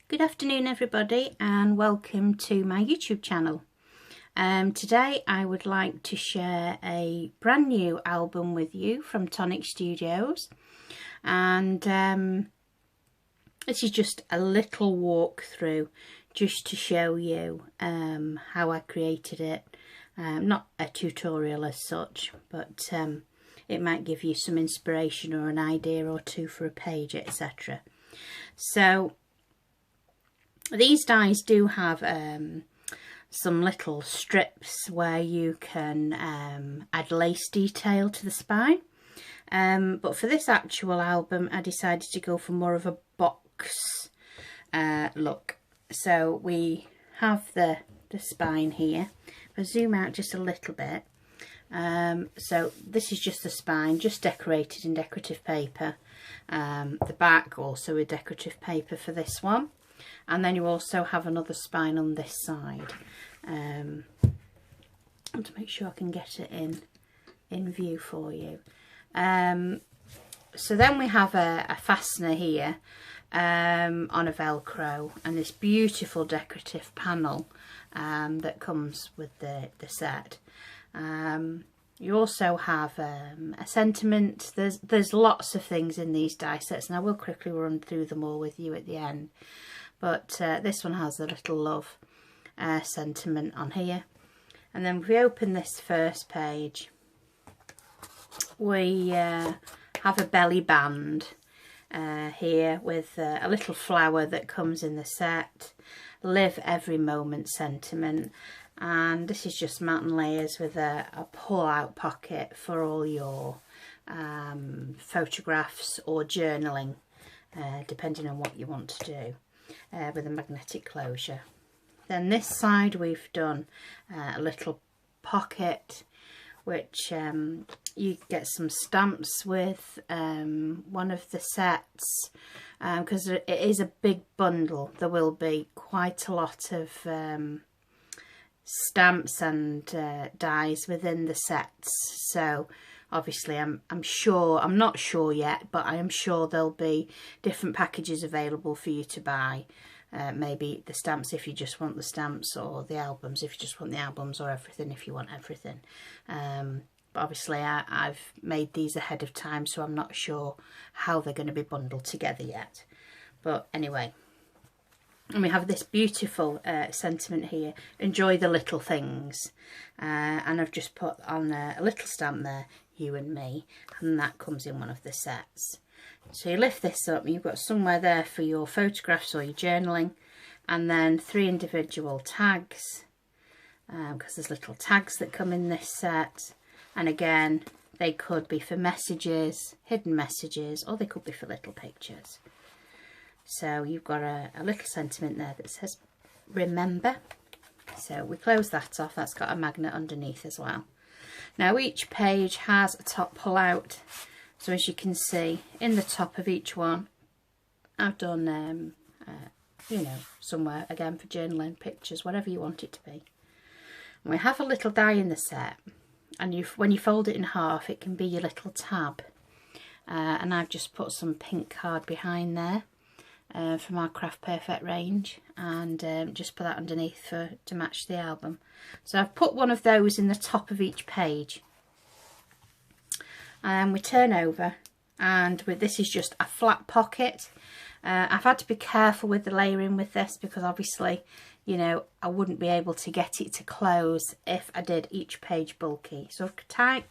Good afternoon everybody and welcome to my YouTube channel. Today I would like to share a brand new album with you from Tonic Studios, and this is just a little walkthrough just to show you how I created it. Not a tutorial as such, but it might give you some inspiration or an idea or two for a page, etc. So these dies do have some little strips where you can add lace detail to the spine, but for this actual album I decided to go for more of a box look. So we have the spine here. If I zoom out just a little bit, so this is just the spine, just decorated in decorative paper. The back also with decorative paper for this one. And then you also have another spine on this side. I want to make sure I can get it in view for you. So then we have a fastener here on a Velcro, and this beautiful decorative panel that comes with the set. You also have a sentiment. There's lots of things in these die sets, and I will quickly run through them all with you at the end. But this one has a little love sentiment on here. And then if we open this first page, we have a belly band here with a little flower that comes in the set. Live every moment sentiment. And this is just matte and layers with a pull-out pocket for all your photographs or journaling, depending on what you want to do. With a magnetic closure. Then this side we've done a little pocket, which you get some stamps with one of the sets, because it is a big bundle. There will be quite a lot of stamps and dies within the sets, so obviously I'm not sure yet, but I am sure there'll be different packages available for you to buy. Maybe the stamps if you just want the stamps, or the albums if you just want the albums, or everything if you want everything. But obviously I've made these ahead of time, so I'm not sure how they're going to be bundled together yet. But anyway, and we have this beautiful sentiment here, enjoy the little things, and I've just put on a little stamp there, you and me, and that comes in one of the sets. So you lift this up and you've got somewhere there for your photographs or your journaling, and then 3 individual tags, because there's little tags that come in this set, and again they could be for messages, hidden messages, or they could be for little pictures. So you've got a little sentiment there that says remember. So we close that off. That's got a magnet underneath as well. Now each page has a top pull out, so as you can see in the top of each one I've done you know, somewhere again for journaling, pictures, whatever you want it to be. And we have a little die in the set, and when you fold it in half it can be your little tab, and I've just put some pink card behind there from our Craft Perfect range, and just put that underneath to match the album. So I've put one of those in the top of each page, and we turn over, and this is just a flat pocket. I've had to be careful with the layering with this, because obviously, you know, I wouldn't be able to get it to close if I did each page bulky. So I've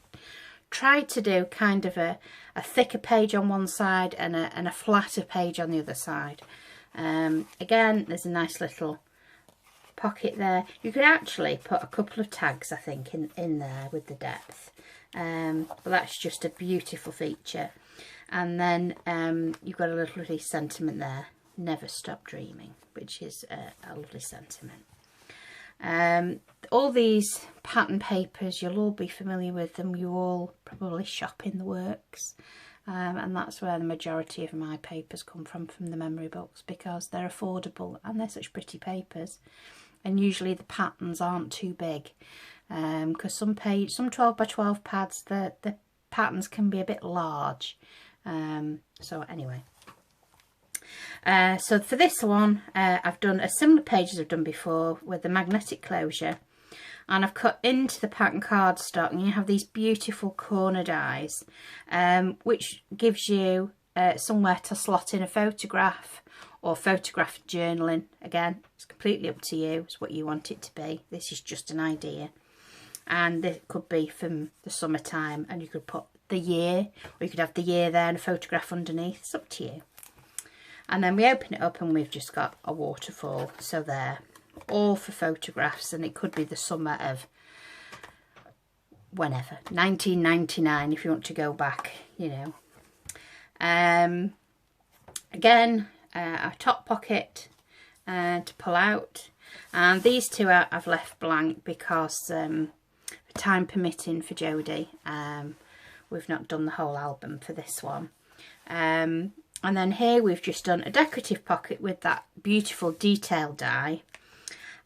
tried to do kind of a thicker page on one side and a flatter page on the other side. Again, there's a nice little pocket there. You could actually put a couple of tags, I think, in there with the depth, but that's just a beautiful feature. And then you've got a little sentiment there, never stop dreaming, which is a lovely sentiment. All these pattern papers, you'll all be familiar with them. You all probably shop in the works, and that's where the majority of my papers come from the memory books, because they're affordable and they're such pretty papers, and usually the patterns aren't too big, because some 12 by 12 pads, the patterns can be a bit large. So anyway, So for this one, I've done a similar page as I've done before with the magnetic closure, and I've cut into the pattern cardstock, and you have these beautiful corner dies, which gives you somewhere to slot in a photograph or photograph journaling. Again, it's completely up to you. It's what you want it to be. This is just an idea, and it could be from the summertime, and you could put the year, or you could have the year there and a photograph underneath. It's up to you. And then we open it up and we've just got a waterfall. So there, all for photographs, and it could be the summer of whenever, 1999 if you want to go back, you know. Again, a top pocket to pull out, and these two I've left blank because time permitting for Jodie, we've not done the whole album for this one. And then here we've just done a decorative pocket with that beautiful detail die.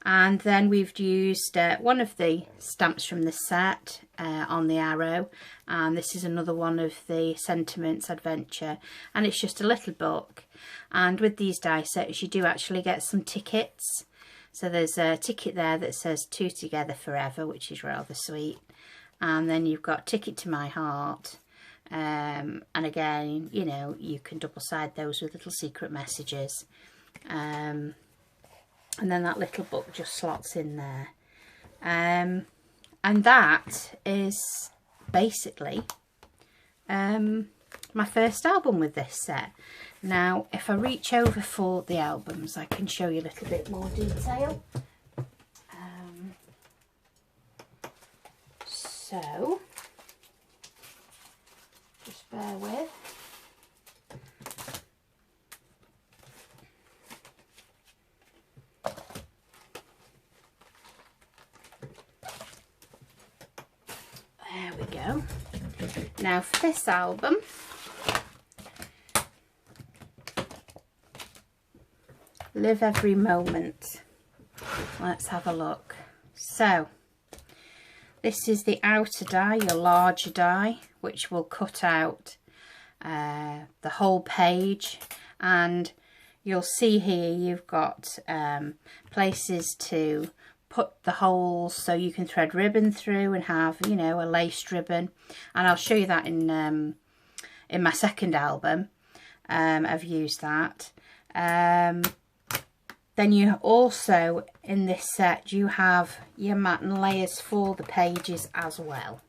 And then we've used one of the stamps from the set on the arrow. And this is another one of the Sentiments Adventure. And it's just a little book. And with these die sets, you do actually get some tickets. So there's a ticket there that says "Two Together Forever," which is rather sweet. And then you've got "Ticket to My Heart." And again, you know, you can double side those with little secret messages, and then that little book just slots in there, and that is basically my first album with this set. Now if I reach over for the albums, I can show you a little bit more detail. So just bear with. There we go. Now for this album, Live Every Moment. Let's have a look. So this is the outer die, your larger die, which will cut out the whole page, and you'll see here you've got places to put the holes so you can thread ribbon through and have, you know, a laced ribbon, and I'll show you that in my second album. I've used that. Then you also, in this set, you have your matten layers for the pages as well.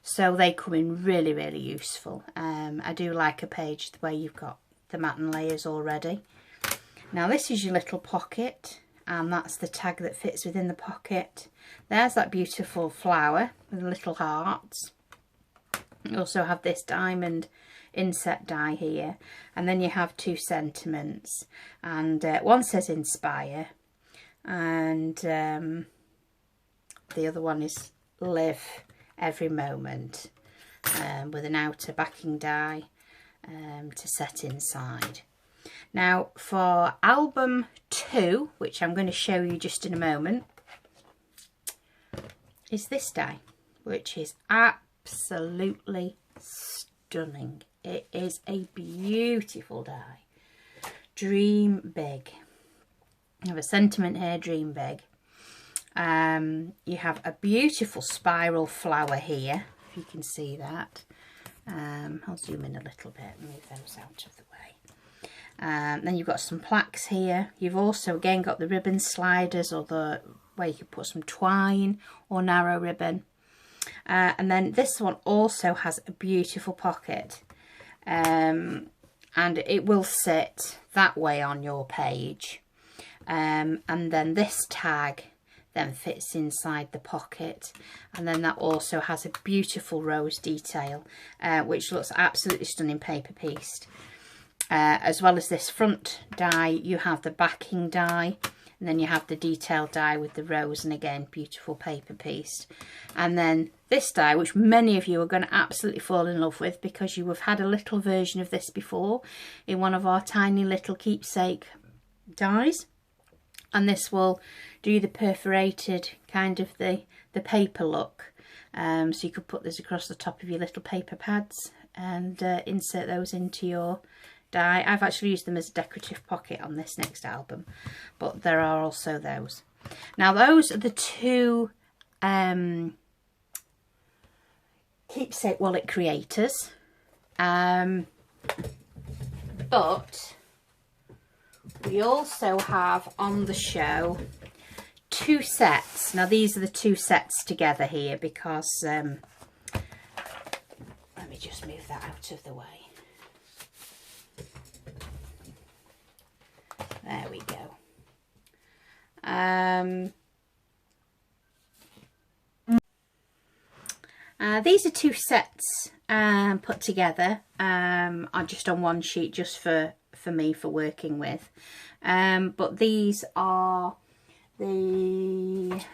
So they come in really, really useful. I do like a page where you've got the matten layers already. Now this is your little pocket, and that's the tag that fits within the pocket. There's that beautiful flower with little hearts. You also have this diamond inset die here, and then you have two sentiments, and one says inspire, and the other one is live every moment, with an outer backing die to set inside. Now for album 2, which I'm going to show you just in a moment, is this die, which is absolutely stunning. It is a beautiful die. Dream big. You have a sentiment here, dream big. You have a beautiful spiral flower here, if you can see that. I'll zoom in a little bit and move those out of the way. Then you've got some plaques here. You've also again got the ribbon sliders, or the where you can put some twine or narrow ribbon. And then this one also has a beautiful pocket, and it will sit that way on your page, and then this tag then fits inside the pocket, and then that also has a beautiful rose detail, which looks absolutely stunning paper pieced. As well as this front die, you have the backing die, and then you have the detail die with the rose, and again beautiful paper pieced. And then this die, which many of you are going to absolutely fall in love with, because you have had a little version of this before in one of our tiny little keepsake dies, and this will do the perforated kind of the paper look. So you could put this across the top of your little paper pads and insert those into your die. I've actually used them as a decorative pocket on this next album, but there are also those. Now those are the two keepsake wallet creators, but we also have on the show 2 sets. Now these are the 2 sets together here because let me just move that out of the way. There we go. These are 2 sets put together, are just on one sheet, just for me for working with. But these are the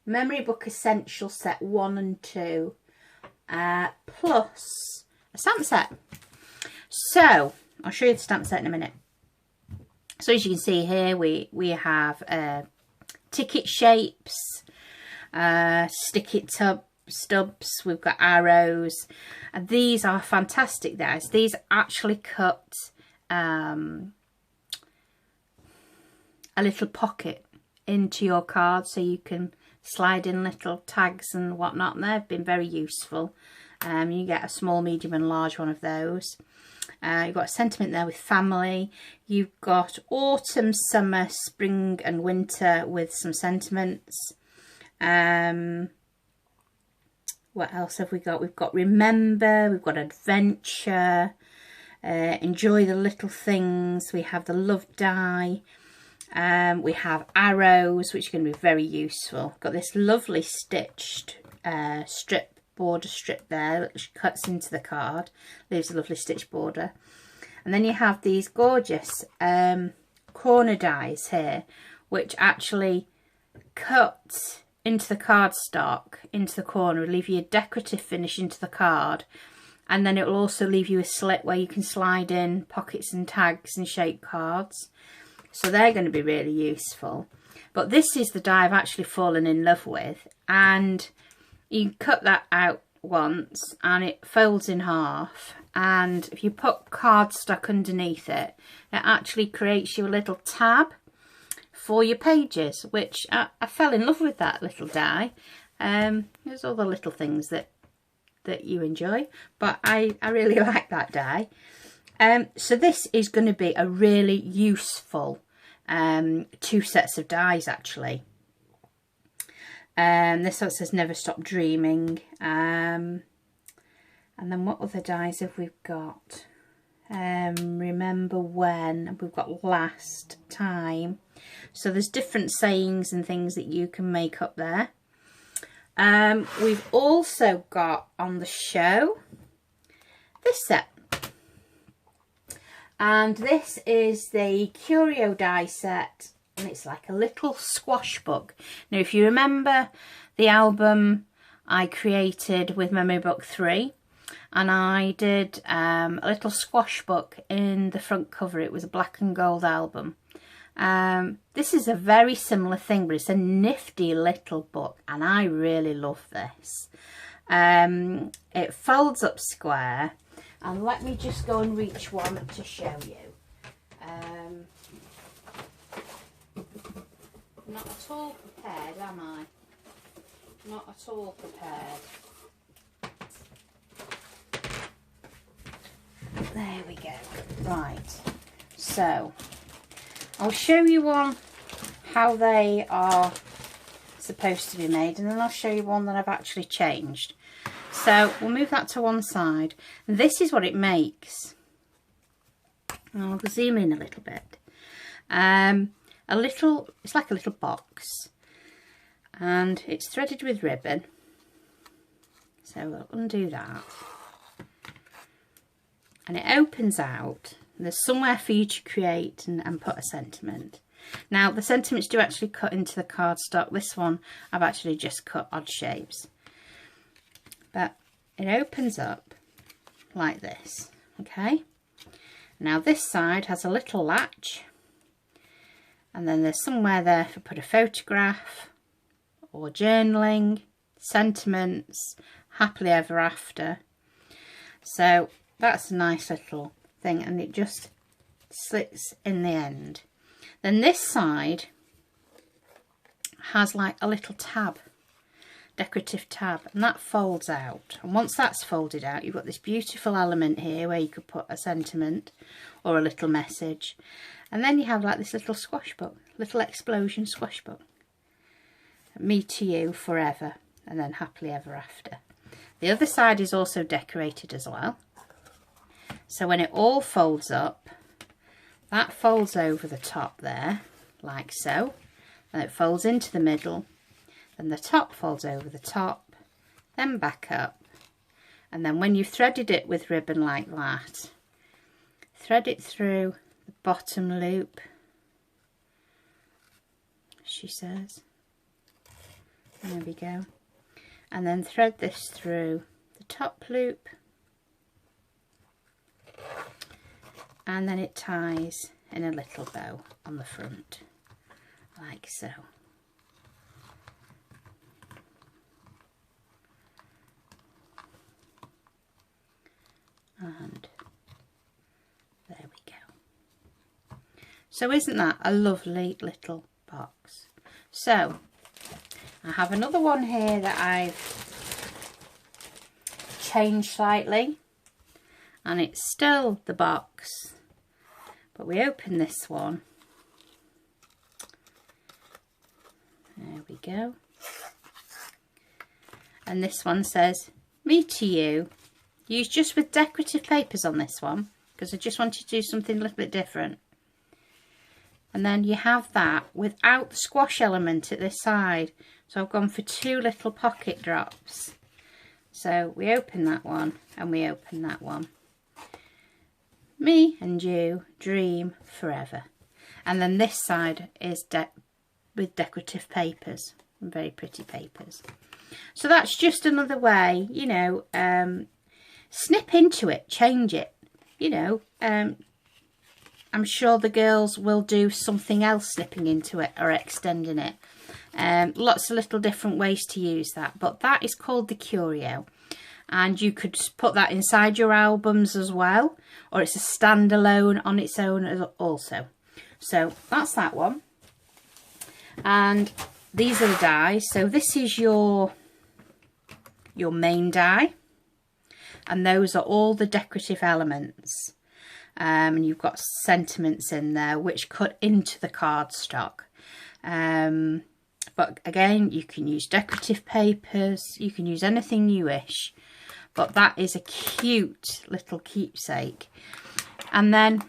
Memory Book Essential Set 1 and 2, plus a stamp set. So I'll show you the stamp set in a minute. So as you can see here, we have ticket shapes, stick it stubs, we've got arrows, and these are fantastic guys. These actually cut a little pocket into your card so you can slide in little tags and whatnot, and they've been very useful. You get a small, medium and large one of those. You've got a sentiment there with family. You've got autumn, summer, spring and winter with some sentiments. What else have we got? We've got remember, we've got adventure, enjoy the little things. We have the love die. We have arrows, which are going to be very useful. Got this lovely stitched border strip there, which cuts into the card, leaves a lovely stitch border. And then you have these gorgeous corner dies here, which actually cut into the cardstock, into the corner, leave you a decorative finish into the card, and then it will also leave you a slit where you can slide in pockets and tags and shape cards. So they're going to be really useful. But this is the die I've actually fallen in love with, and you cut that out once and it folds in half, and if you put cardstock underneath it, it actually creates you a little tab for your pages, which I fell in love with that little die. There's all the little things that you enjoy, but I really like that die. So this is going to be a really useful 2 sets of dies actually. This one says never stop dreaming, and then what other dies have we got? Remember when, we've got last time. So there's different sayings and things that you can make up there. We've also got on the show this set, and this is the Curio die set, and it's like a little squash book. Now if you remember the album I created with Memory Book 3, and I did a little squash book in the front cover. It was a black and gold album. This is a very similar thing, but it's a nifty little book, and I really love this. It folds up square, and let me just go and reach one to show you. Not at all prepared, am I? Not at all prepared. There we go. Right, so I'll show you on how they are supposed to be made, and then I'll show you one that I've actually changed. So we'll move that to one side. This is what it makes. I'll zoom in a little bit. It's like a little box, and it's threaded with ribbon. So we'll undo that. And it opens out. There's somewhere for you to create and put a sentiment. Now the sentiments do actually cut into the cardstock. This one I've actually just cut odd shapes. But it opens up like this, okay? Now this side has a little latch, and then there's somewhere there for put a photograph or journaling, sentiments, happily ever after. So that's a nice little thing, and it just slits in the end. Then this side has like a little tab, decorative tab, and that folds out. And once that's folded out, you've got this beautiful element here where you could put a sentiment or a little message. And then you have like this little squash book, little explosion squash book. Me to you forever, and then happily ever after. The other side is also decorated as well. So when it all folds up, that folds over the top there, like so. Then it folds into the middle. Then the top folds over the top, then back up. And then when you've threaded it with ribbon like that, thread it through the bottom loop, she says. There we go. And then thread this through the top loop, and then it ties in a little bow on the front, like so. And there we go. So isn't that a lovely little box? So I have another one here that I've changed slightly, and it's still the box, but we open this one. There we go. And this one says, me to you. Used just with decorative papers on this one, because I just wanted to do something a little bit different. And then you have that without the squash element at this side. So I've gone for 2 little pocket drops. So we open that one and we open that one. Me and you dream forever. And then this side is with decorative papers, very pretty papers. So that's just another way, you know, snip into it, change it, you know. I'm sure the girls will do something else snipping into it or extending it. Lots of little different ways to use that, but that is called the Curio, and you could put that inside your albums as well, or it's a standalone on its own also. So that's that one, and these are the dies. So this is your main die, and those are all the decorative elements, and you've got sentiments in there which cut into the cardstock. But again, you can use decorative papers, you can use anything you wish, but that is a cute little keepsake. And then,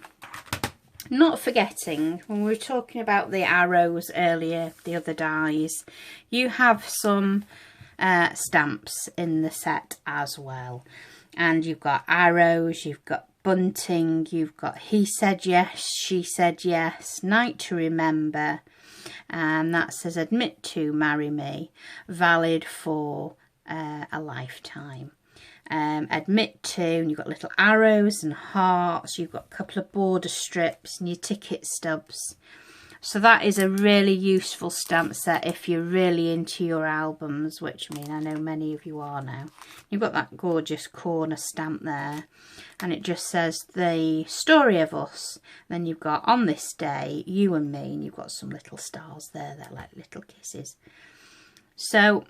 not forgetting, when we were talking about the arrows earlier, the other dies, you have some stamps in the set as well. And you've got arrows, you've got bunting, you've got he said yes, she said yes, night to remember, and that says admit to marry me, valid for a lifetime. Admit to, and you've got little arrows and hearts, you've got a couple of border strips and your ticket stubs. So that is a really useful stamp set if you're really into your albums, which I mean I know many of you are now. You've got that gorgeous corner stamp there, and it just says the story of us. Then you've got on this day, you and me, and you've got some little stars there, they're like little kisses. So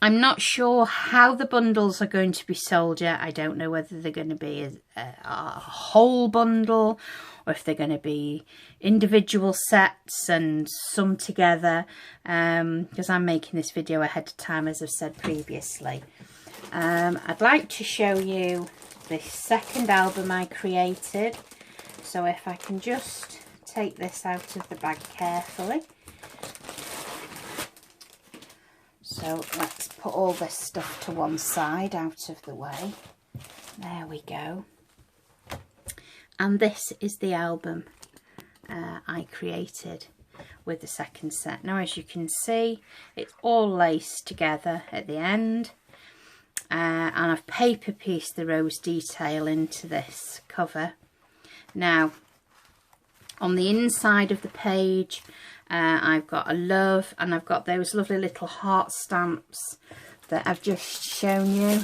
I'm not sure how the bundles are going to be sold yet. I don't know whether they're going to be a whole bundle, or if they're going to be individual sets and some together, because I'm making this video ahead of time, as I've said previously. I'd like to show you the second album I created. So if I can just take this out of the bag carefully. So let's put all this stuff to one side, out of the way. There we go. And this is the album I created with the second set. Now, as you can see, it's all laced together at the end. And I've paper pieced the rose detail into this cover. Now, on the inside of the page, I've got a love, and I've got those lovely little heart stamps that I've just shown you.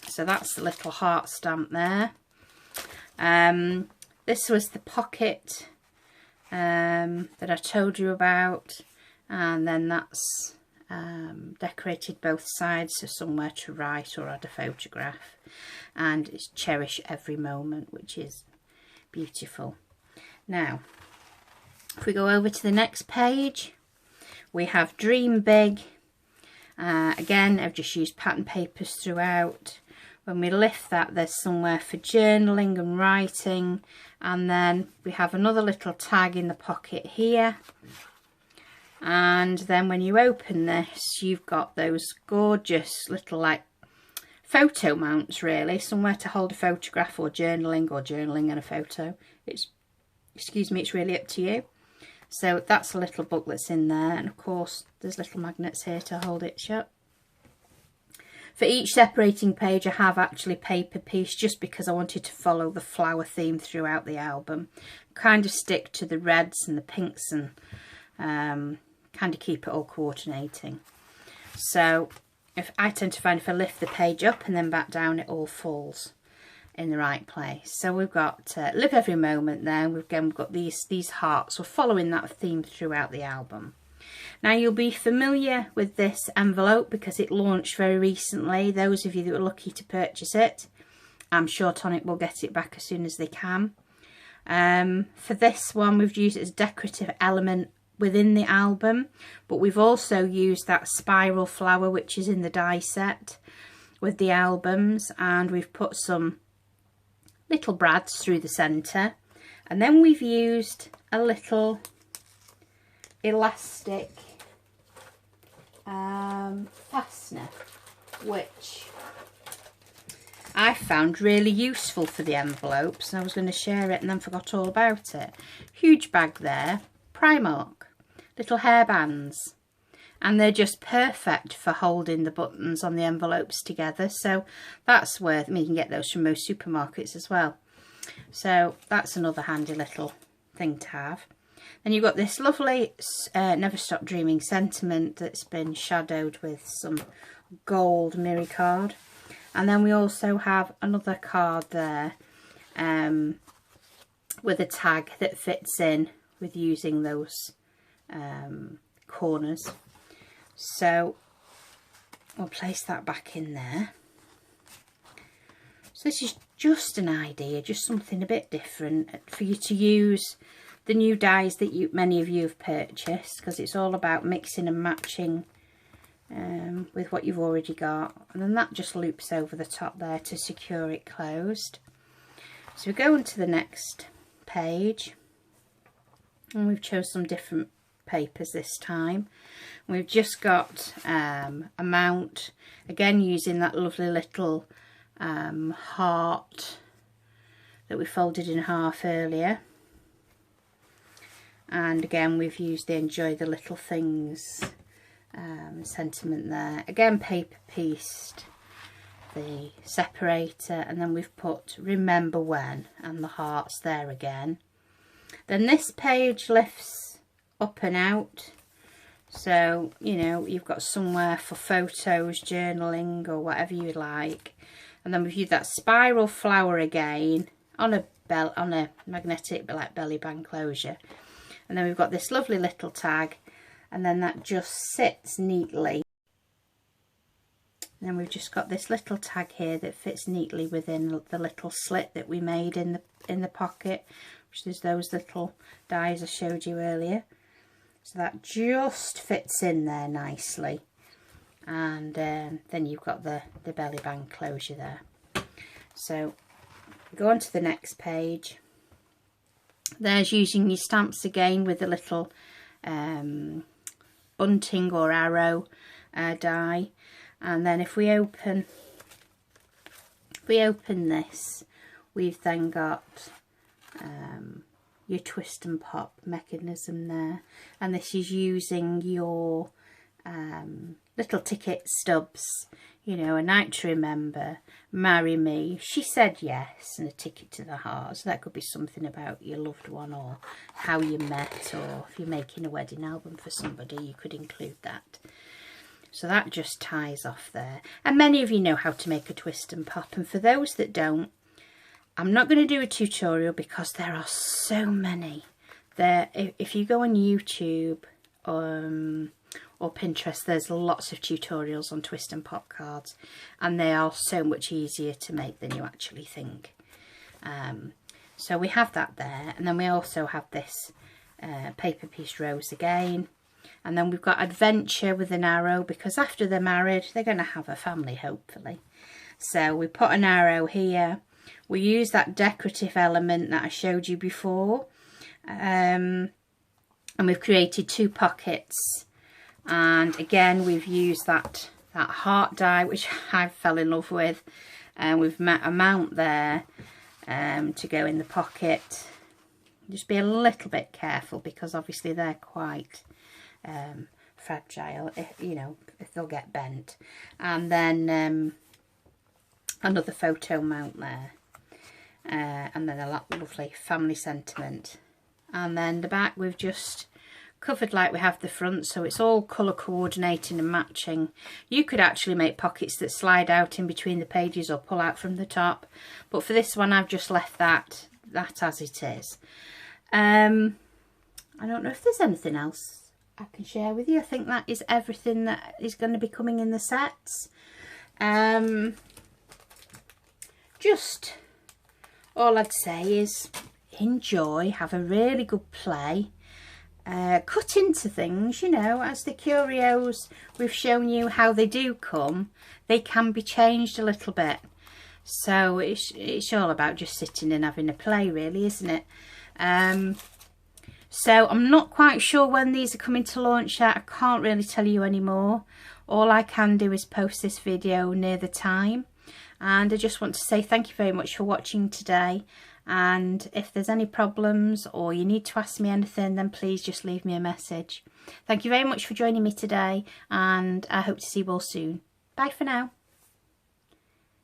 So that's the little heart stamp there. This was the pocket that I told you about, and then that's decorated both sides, so somewhere to write or add a photograph, and it's cherish every moment, which is beautiful. Now if we go over to the next page, we have Dream Big. Again, I've just used pattern papers throughout. When we lift that, there's somewhere for journaling and writing, and then we have another little tag in the pocket here. And then when you open this, you've got those gorgeous little like photo mounts, really, somewhere to hold a photograph or journaling and a photo. It's, excuse me, it's really up to you. So that's a little book that's in there, and of course there's little magnets here to hold it shut. For each separating page I have actually paper pieced, just because I wanted to follow the flower theme throughout the album. Kind of stick to the reds and the pinks and kind of keep it all coordinating. So if I tend to find if I lift the page up and then back down, it all falls in the right place. So we've got Live Every Moment there. We've got these hearts. We're following that theme throughout the album. Now you'll be familiar with this envelope because it launched very recently. Those of you that were lucky to purchase it, I'm sure Tonic will get it back as soon as they can. For this one, we've used it as a decorative element within the album, but we've also used that spiral flower which is in the die set with the albums, and we've put some little brads through the centre, and then we've used a little elastic fastener which I found really useful for the envelopes, and I was going to share it and then forgot all about it. Huge bag there, Primark, little hairbands, and they're just perfect for holding the buttons on the envelopes together. So that's worth, I mean, you can get those from most supermarkets as well. So that's another handy little thing to have. Then you've got this lovely Never Stop Dreaming sentiment that's been shadowed with some gold mirror card. And then we also have another card there with a tag that fits in with using those corners. So we'll place that back in there. So this is just an idea, just something a bit different for you to use the new dies that many of you have purchased, because it's all about mixing and matching with what you've already got. And then that just loops over the top there to secure it closed. So we go on to the next page, and we've chosen some different papers this time. We've just got a mount, again using that lovely little heart that we folded in half earlier, and again we've used the Enjoy the Little Things sentiment there, again paper pieced the separator, and then we've put Remember When and the hearts there again. Then this page lifts up and out, so you know you've got somewhere for photos, journaling, or whatever you like. And then we've used that spiral flower again on a magnetic like belly band closure, and then we've got this lovely little tag, and then that just sits neatly. And then we've just got this little tag here that fits neatly within the little slit that we made in the pocket, which is those little dies I showed you earlier. So that just fits in there nicely. And then you've got the belly band closure there. So go on to the next page. There's using your stamps again with a little bunting or arrow die. And then if we open this, we've then got your twist and pop mechanism there, and this is using your little ticket stubs, you know, A Night to Remember, Marry Me, She Said Yes, and A Ticket to the Heart. So that could be something about your loved one or how you met, or if you're making a wedding album for somebody, you could include that. So that just ties off there. And many of you know how to make a twist and pop, and for those that don't, I'm not going to do a tutorial because there are so many. If you go on YouTube or Pinterest, there's lots of tutorials on twist and pop cards, and they are so much easier to make than you actually think. So we have that there, and then we also have this paper piece rose again, and then we've got adventure with an arrow, because after they're married they're going to have a family, hopefully. So we put an arrow here. We use that decorative element that I showed you before, and we've created 2 pockets, and again we've used that heart die, which I fell in love with, and we've met a mount there to go in the pocket. Just be a little bit careful, because obviously they're quite fragile, if they'll get bent. And then another photo mount there, and then a lovely family sentiment. And then the back we've just covered like we have the front, so it's all colour coordinating and matching. You could actually make pockets that slide out in between the pages or pull out from the top, but for this one I've just left that as it is. I don't know if there's anything else I can share with you. I think that is everything that is going to be coming in the sets. Just all I'd say is enjoy, have a really good play, cut into things, as the curios we've shown you how they do come, they can be changed a little bit. So it's all about just sitting and having a play, really, isn't it? So I'm not quite sure when these are coming to launch yet. I can't really tell you anymore. All I can do is post this video near the time. And I just want to say thank you very much for watching today. And if there's any problems or you need to ask me anything, then please just leave me a message. Thank you very much for joining me today, and I hope to see you all soon. Bye for now.